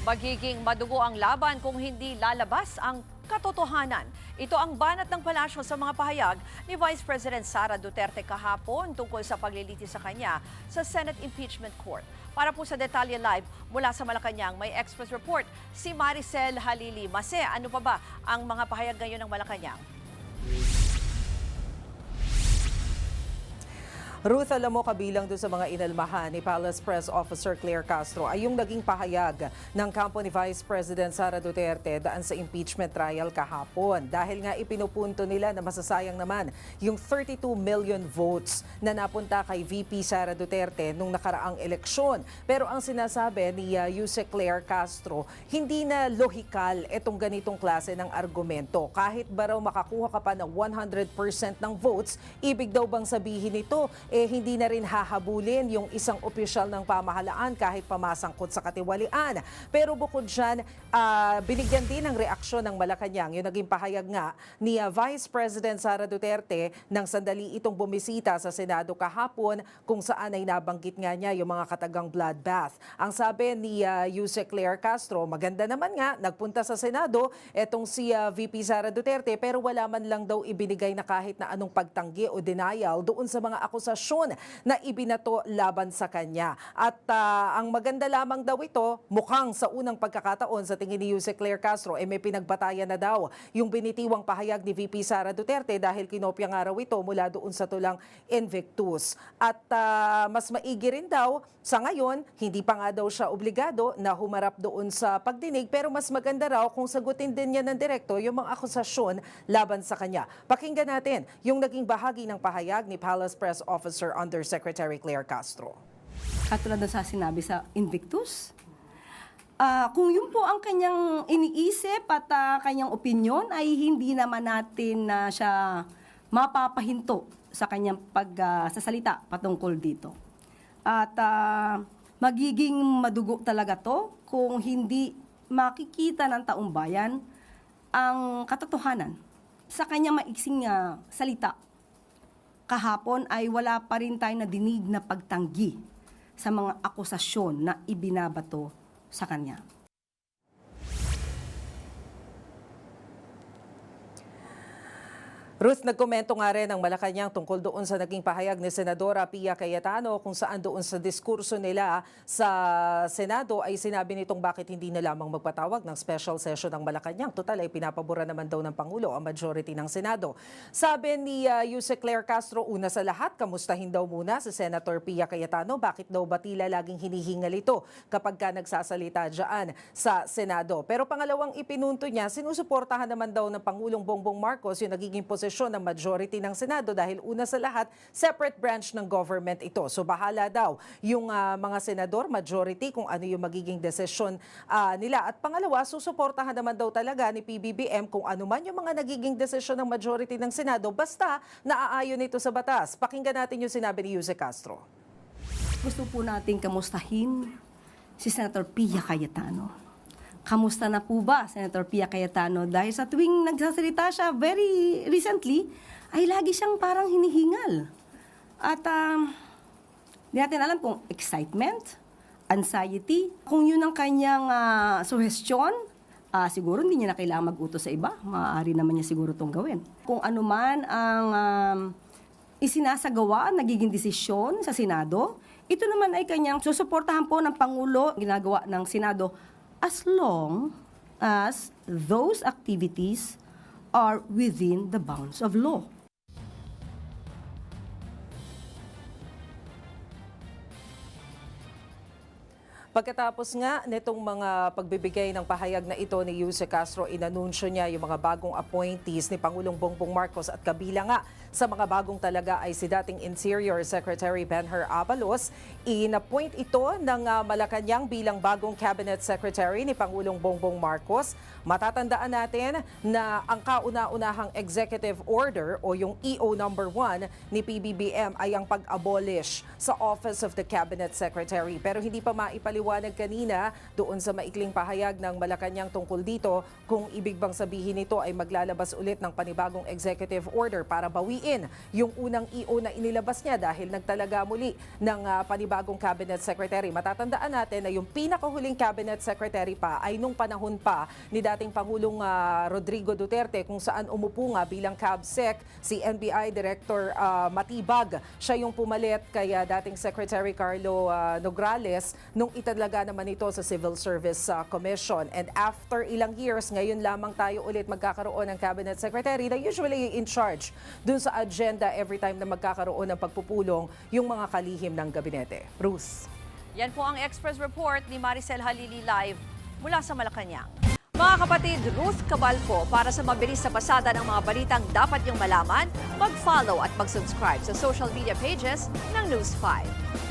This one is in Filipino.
Magiging madugo ang laban kung hindi lalabas ang katotohanan. Ito ang banat ng palasyo sa mga pahayag ni Vice President Sara Duterte kahapon tungkol sa paglilitis sa kanya sa Senate Impeachment Court. Para po sa Detalye Live mula sa Malacanang, may Express Report si Maricel Halili. Mase, ano pa ba ang mga pahayag ngayon ng Malacanang? Ruth, alam mo, kabilang doon sa mga inalmahan ni Palace Press Officer Claire Castro ay yung naging pahayag ng kampo ni Vice President Sara Duterte daan sa impeachment trial kahapon. Dahil nga ipinupunto nila na masasayang naman yung 32 million votes na napunta kay VP Sara Duterte nung nakaraang eleksyon. Pero ang sinasabi ni Yuse Claire Castro, hindi na lohikal itong ganitong klase ng argumento. Kahit ba raw makakuha ka pa ng 100% ng votes, ibig daw bang sabihin nito, hindi na rin hahabulin yung isang opisyal ng pamahalaan kahit pamasangkot sa katiwalian. Pero bukod dyan, binigyan din ng reaksyon ng Malacanang yung naging pahayag nga ni Vice President Sara Duterte nang sandali itong bumisita sa Senado kahapon kung saan ay nabanggit nga niya yung mga katagang bloodbath. Ang sabi ni Yuse Claire Castro, maganda naman nga, nagpunta sa Senado etong si VP Sara Duterte pero wala man lang daw ibinigay na kahit na anong pagtanggi o denial doon sa mga akusasyon na ibinato laban sa kanya. At ang maganda lamang daw ito, mukhang sa unang pagkakataon sa tingin ni Yuse Claire Castro, may pinagbatayan na daw yung binitiwang pahayag ni VP Sara Duterte dahil kinopya nga raw ito mula doon sa tulang Invictus. At mas maigi rin daw, sa ngayon, hindi pa nga daw siya obligado na humarap doon sa pagdinig pero mas maganda raw kung sagutin din niya ng direkto yung mga akusasyon laban sa kanya. Pakinggan natin yung naging bahagi ng pahayag ni Palace Press Officer Undersecretary Claire Castro. Katulad na sa sinabi sa Invictus, kung yun po ang kanyang iniisip at kanyang opinyon ay hindi naman natin siya mapapahinto sa kanyang pagsasalita patungkol dito. At magiging madugo talaga to kung hindi makikita ng taong bayan ang katotohanan sa kanyang maiksing salita. Kahapon ay wala pa rin tayo na dinig na pagtanggi sa mga akusasyon na ibinabato sa kanya. Ruth, nagkomento nga rin ang Malacanang tungkol doon sa naging pahayag ni Senadora Pia Cayetano kung saan doon sa diskurso nila sa Senado ay sinabi nitong bakit hindi na lamang magpatawag ng special session ng Malacanang. Total ay pinapabura naman daw ng Pangulo ang majority ng Senado. Sabi ni Yuse Claire Castro, una sa lahat, kamustahin daw muna si Senator Pia Cayetano. Bakit daw ba tila laging hinihingal ito kapag ka nagsasalita dyan sa Senado? Pero pangalawang ipinunto niya, sinusuportahan naman daw ng Pangulong Bongbong Marcos yung nagiging posisyon ng majority ng Senado dahil una sa lahat, separate branch ng government ito. So bahala daw yung mga senador, majority, kung ano yung magiging desisyon nila. At pangalawa, susuportahan naman daw talaga ni PBBM kung ano man yung mga nagiging desisyon ng majority ng Senado basta naaayon ito sa batas. Pakinggan natin yung sinabi ni Yuse Castro. Gusto po nating kamustahin si Senator Pia Cayetano. Kamusta na po ba, Senator Pia Cayetano? Dahil sa tuwing nagsasalita siya very recently, ay lagi siyang parang hinihingal. At di natin alam kung excitement, anxiety, kung yun ang kanyang suhestyon, siguro hindi niya na kailangan mag-utos sa iba. Maaari naman niya siguro itong gawin. Kung ano man ang isinasagawa, nagiging desisyon sa Senado, ito naman ay kanyang susuportahan po ng Pangulo, ginagawa ng Senado, as long as those activities are within the bounds of law. Pagkatapos nga nitong mga pagbibigay ng pahayag na ito ni Yuse Castro, inanunsyo niya yung mga bagong appointees ni Pangulong Bongbong Marcos at kabilang nga sa mga bagong talaga ay si dating Interior Secretary Benher Abalos. In-appoint ito ng Malacanang bilang bagong Cabinet Secretary ni Pangulong Bongbong Marcos. Matatandaan natin na ang kauna-unahang executive order o yung EO number 1 ni PBBM ay ang pag-abolish sa Office of the Cabinet Secretary. Pero hindi pa maipaliwanag ipinaliwanag kanina doon sa maikling pahayag ng Malacanang tungkol dito kung ibig bang sabihin nito ay maglalabas ulit ng panibagong executive order para bawiin yung unang EO na inilabas niya dahil nagtalaga muli ng panibagong cabinet secretary. Matatandaan natin na yung pinakahuling cabinet secretary pa ay nung panahon pa ni dating Pangulong Rodrigo Duterte kung saan umupo nga bilang CABSEC si NBI Director Matibag. Siya yung pumalit kay dating Secretary Carlo Nograles nung italaga naman ito sa Civil Service Commission. And after ilang years, ngayon lamang tayo ulit magkakaroon ng cabinet secretary na usually in charge dun sa agenda every time na magkakaroon ng pagpupulong yung mga kalihim ng gabinete. Bruce. Yan po ang Express Report ni Maricel Halili live mula sa Malacanang. Mga kapatid, Ruth Cabalco, para sa mabilis na pasada ng mga balitang dapat niyong malaman, mag-follow at mag-subscribe sa social media pages ng News 5.